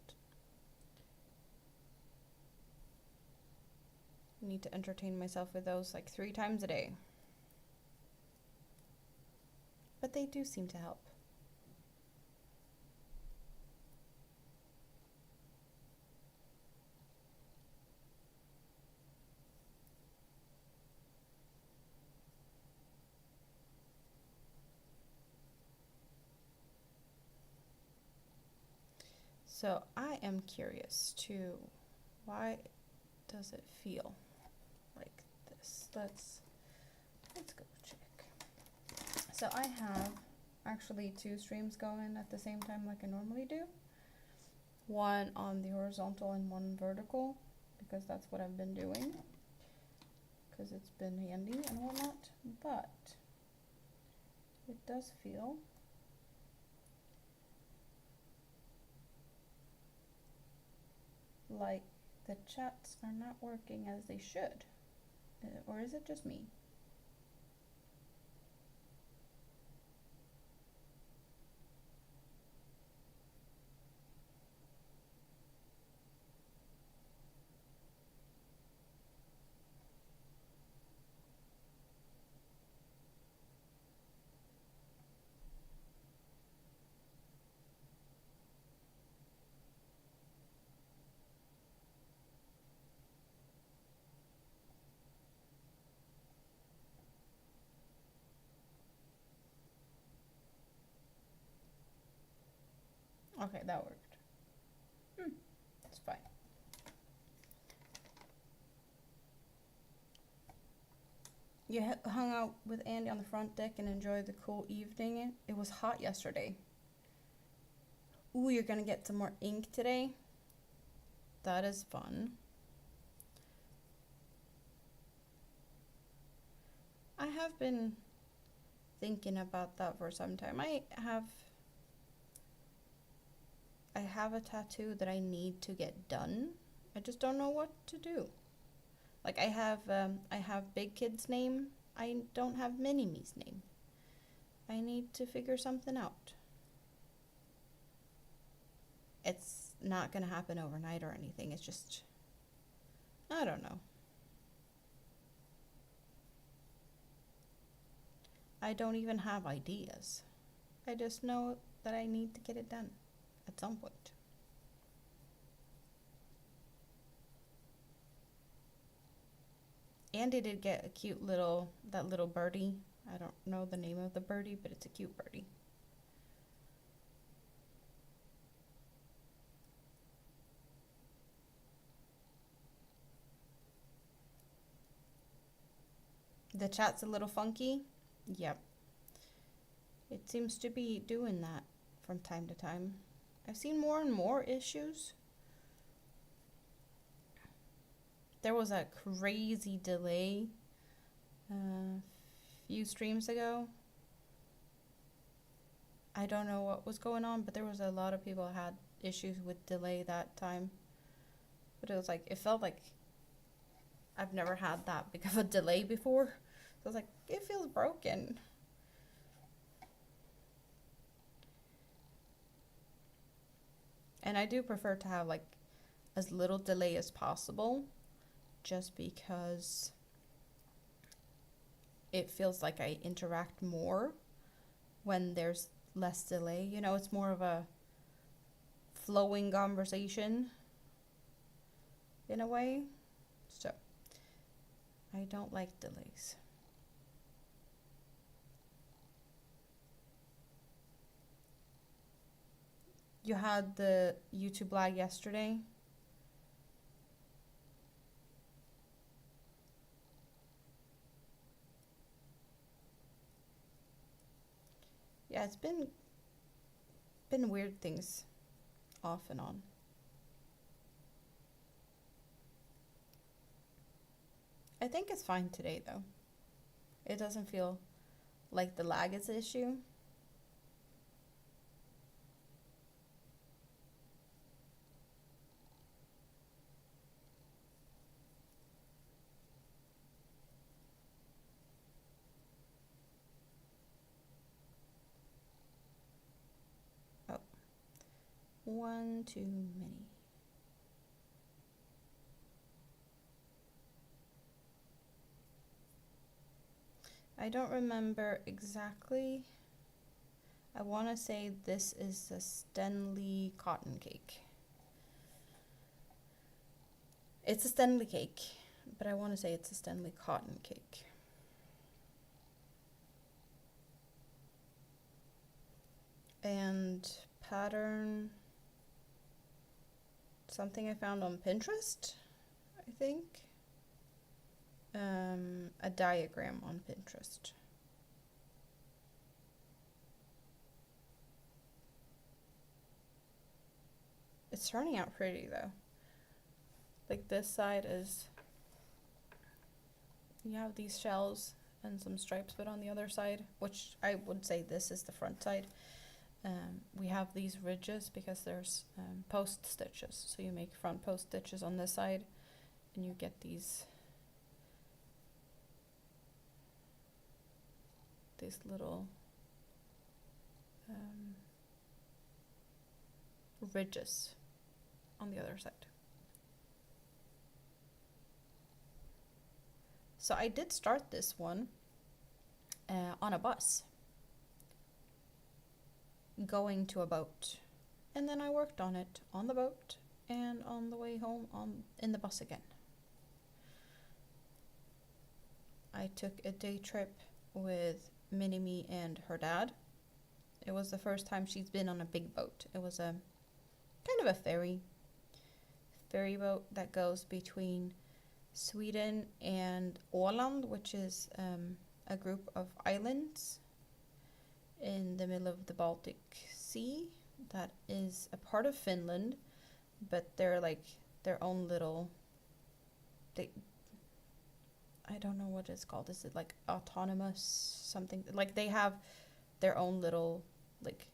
I need to entertain myself with those like 3 times a day. But they do seem to help. So I am curious too, why does it feel like this? Let's go check. So I have actually 2 streams going at the same time like I normally do. One on the horizontal and one vertical, because that's what I've been doing, because it's been handy and whatnot. But it does feel like the chats are not working as they should. Or is it just me? Okay, that worked. It's fine. You hung out with Andy on the front deck and enjoyed the cool evening. It was hot yesterday. Ooh, you're gonna get some more ink today? That is fun. I have been thinking about that for some time. I have a tattoo that I need to get done. I just don't know what to do. Like I have Big Kid's name. I don't have Mini-Me's name. I need to figure something out. It's not gonna happen overnight or anything. It's just, I don't know. I don't even have ideas. I just know that I need to get it done at some point. Andy did get a cute that little birdie. I don't know the name of the birdie, but it's a cute birdie. The chat's a little funky. Yep. It seems to be doing that from time to time. I've seen more and more issues. There was a crazy delay a few streams ago. I don't know what was going on, but there was a lot of people had issues with delay that time. But it was like, it felt like I've never had that big of a delay before. So I was like, it feels broken. And I do prefer to have like as little delay as possible, just because it feels like I interact more when there's less delay. You know, it's more of a flowing conversation in a way. So I don't like delays. You had the YouTube live yesterday. Yeah, it's been weird things off and on. I think it's fine today though. It doesn't feel like the lag is the issue. Oh, one too many. I don't remember exactly. I want to say this is a Stanley cotton cake. It's a Stanley cake, but I want to say it's a Stanley cotton cake. And pattern, something I found on Pinterest, I think. A diagram on Pinterest. It's turning out pretty though. Like this side is, you have these shells and some stripes, but on the other side, which I would say this is the front side, we have these ridges because there's post stitches. So you make front post stitches on this side and you get these little ridges on the other side. So I did start this one on a bus, going to a boat, and then I worked on it on the boat and on the way home in the bus again. I took a day trip with Mini-Me and her dad. It was the first time she's been on a big boat. It was a kind of a ferry boat that goes between Sweden and Åland, which is a group of islands in the middle of the Baltic Sea that is a part of Finland, but they're like their own little, I don't know what it's called. Is it like autonomous something? Like they have their own little like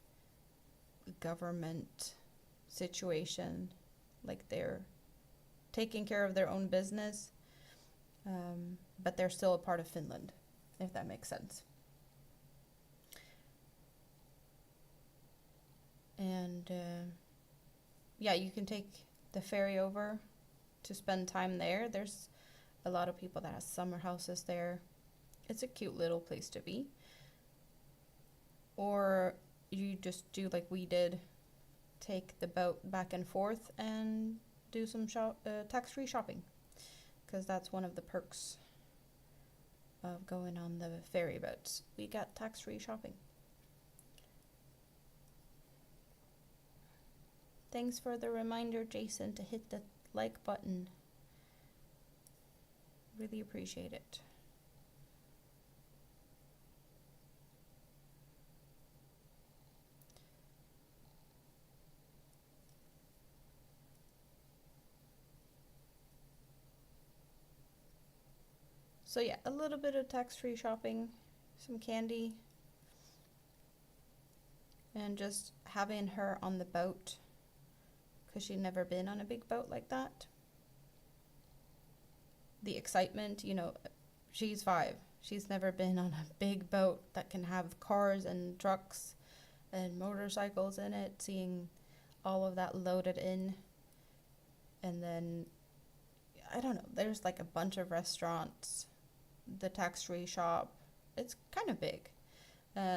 government situation. Like they're taking care of their own business, but they're still a part of Finland, if that makes sense. And yeah, you can take the ferry over to spend time there. There's a lot of people that have summer houses there. It's a cute little place to be. Or you just do like we did, take the boat back and forth and do some tax-free shopping, because that's one of the perks of going on the ferry boats. We got tax-free shopping. Thanks for the reminder, Jason, to hit the like button. Really appreciate it. So yeah, a little bit of tax-free shopping, some candy, and just having her on the boat, because she'd never been on a big boat like that. The excitement, you know, she's 5. She's never been on a big boat that can have cars and trucks and motorcycles in it, seeing all of that loaded in. And then, I don't know, there's like a bunch of restaurants, the tax-free shop. It's kind of big.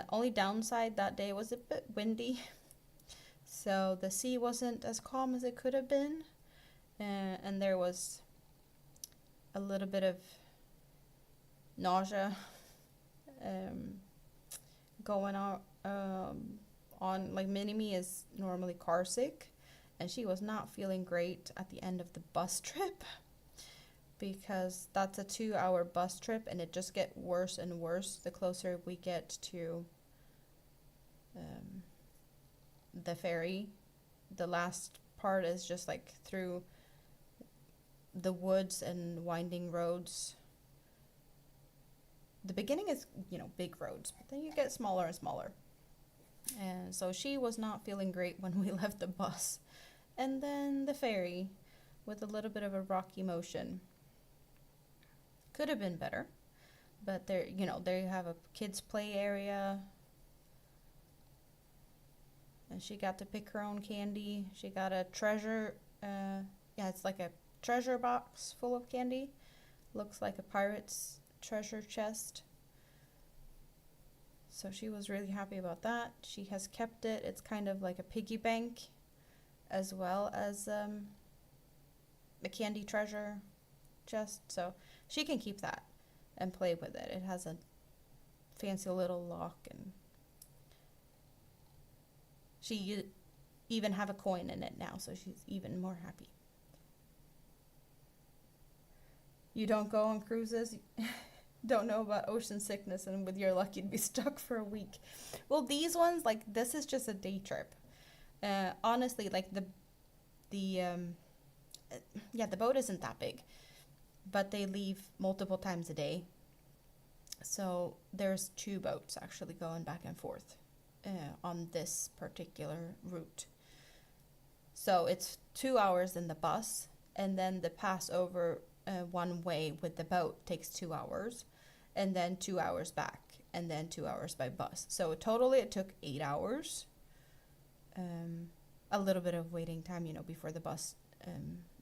Only downside that day was a bit windy. So the sea wasn't as calm as it could have been. And there was a little bit of nausea going on. Like Mini-Me is normally car sick, and she was not feeling great at the end of the bus trip, because that's a 2-hour bus trip and it just gets worse and worse the closer we get to the ferry. The last part is just like through the woods and winding roads, the beginning is, you know, big roads, but then you get smaller and smaller. And so she was not feeling great when we left the bus. And then the ferry with a little bit of a rocky motion. Could have been better, but there, you know, there you have a kids play area. And she got to pick her own candy. She got a treasure, yeah, it's like a treasure box full of candy. Looks like a pirate's treasure chest. So she was really happy about that. She has kept it. It's kind of like a piggy bank as well as a candy treasure chest. So she can keep that and play with it. It has a fancy little lock, and she even have a coin in it now, so she's even more happy. You don't go on cruises, don't know about ocean sickness, and with your luck you'd be stuck for a week. Well, these ones, like, this is just a day trip. Honestly, like yeah, the boat isn't that big, but they leave multiple times a day. So there's 2 boats actually going back and forth on this particular route. So it's 2 hours in the bus, and then the pass over one way with the boat takes 2 hours, and then 2 hours back, and then 2 hours by bus. So totally it took 8 hours. A little bit of waiting time, you know, before the bus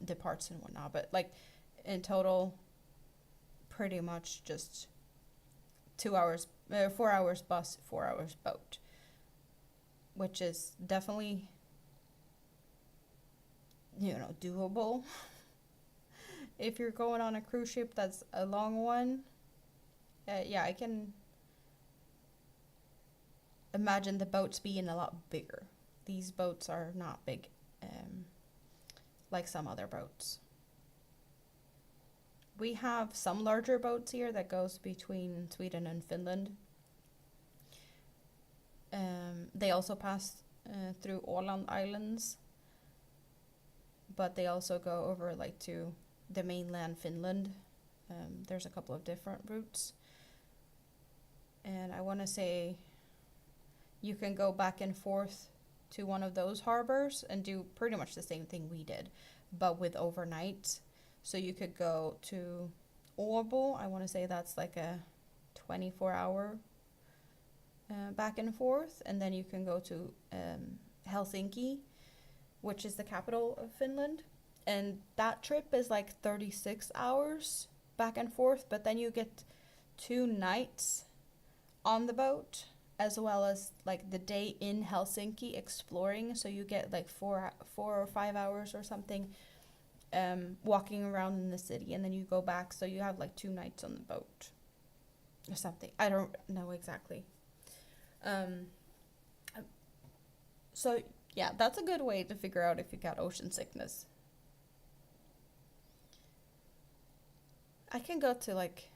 departs and whatnot, but like in total pretty much just 2 hours, 4 hours bus, 4 hours boat, which is definitely, you know, doable. If you're going on a cruise ship that's a long one, yeah, I can imagine the boats being a lot bigger. These boats are not big, like some other boats. We have some larger boats here that goes between Sweden and Finland. They also pass through Åland Islands, but they also go over like to the mainland Finland. There's a couple of different routes, and I want to say you can go back and forth to one of those harbors and do pretty much the same thing we did, but with overnight. So you could go to Åbo. I want to say that's like a 24-hour back and forth, and then you can go to Helsinki, which is the capital of Finland, and that trip is like 36 hours back and forth, but then you get 2 nights on the boat as well as like the day in Helsinki exploring, so you get like 4 or 5 hours or something walking around in the city, and then you go back, so you have like 2 nights on the boat or something. I don't know exactly. So yeah, that's a good way to figure out if you got ocean sickness. I can go to like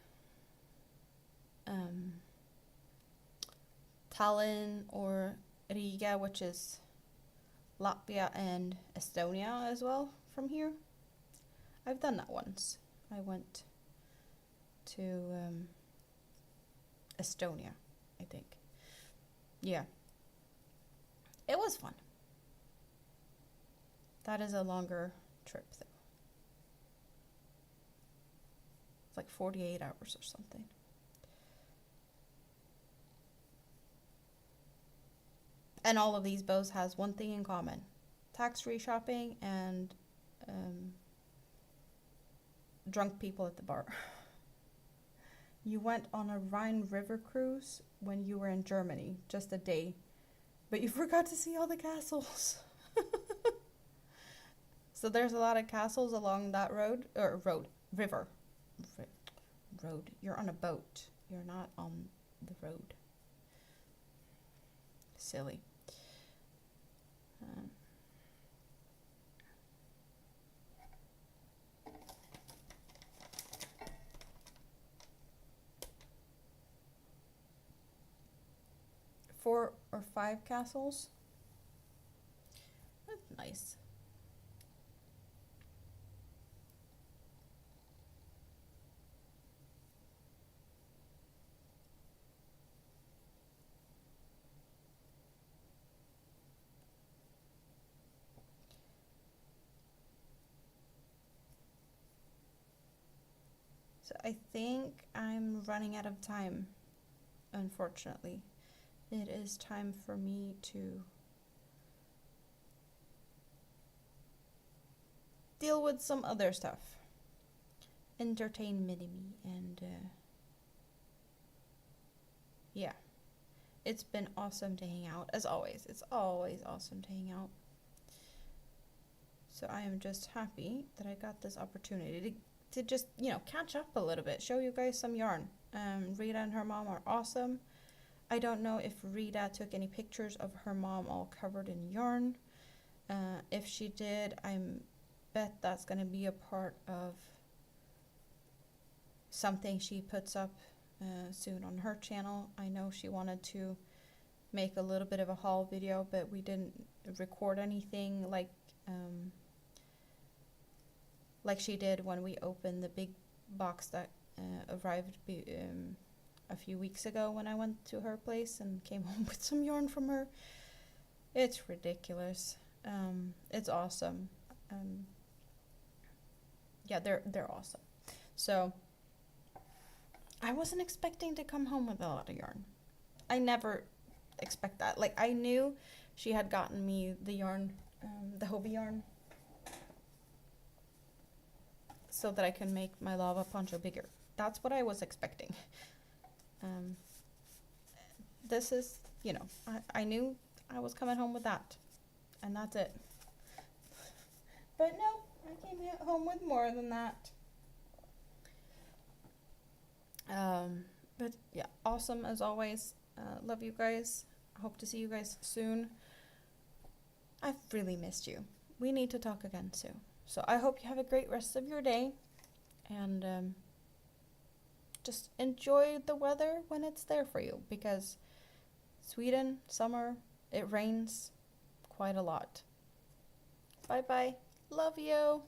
Tallinn or Riga, which is Latvia and Estonia as well from here. I've done that once. I went to Estonia, I think. Yeah. It was fun. That is a longer trip though. It's like 48 hours or something. And all of these bows has one thing in common: tax-free shopping and drunk people at the bar. You went on a Rhine River cruise when you were in Germany, just a day, but you forgot to see all the castles. So there's a lot of castles along that road. You're on a boat. You're not on the road. Silly. Four or 5 castles. That's nice. So I think I'm running out of time, unfortunately. It is time for me to deal with some other stuff. Entertain Mini-Me and yeah. It's been awesome to hang out, as always. It's always awesome to hang out. So I am just happy that I got this opportunity to just, you know, catch up a little bit, show you guys some yarn. Rita and her mom are awesome. I don't know if Rita took any pictures of her mom all covered in yarn. If she did, I bet that's going to be a part of something she puts up soon on her channel. I know she wanted to make a little bit of a haul video, but we didn't record anything like she did when we opened the big box that arrived a few weeks ago when I went to her place and came home with some yarn from her. It's ridiculous. It's awesome. Yeah, they're awesome. So I wasn't expecting to come home with a lot of yarn. I never expect that. Like, I knew she had gotten me the yarn, the Hobie yarn, so that I can make my lava poncho bigger. That's what I was expecting. This is, you know, I knew I was coming home with that, and that's it. But no, I came home with more than that. But yeah, awesome as always. Love you guys. I hope to see you guys soon. I've really missed you. We need to talk again soon. So I hope you have a great rest of your day, and just enjoy the weather when it's there for you, because Sweden, summer, it rains quite a lot. Bye bye. Love you.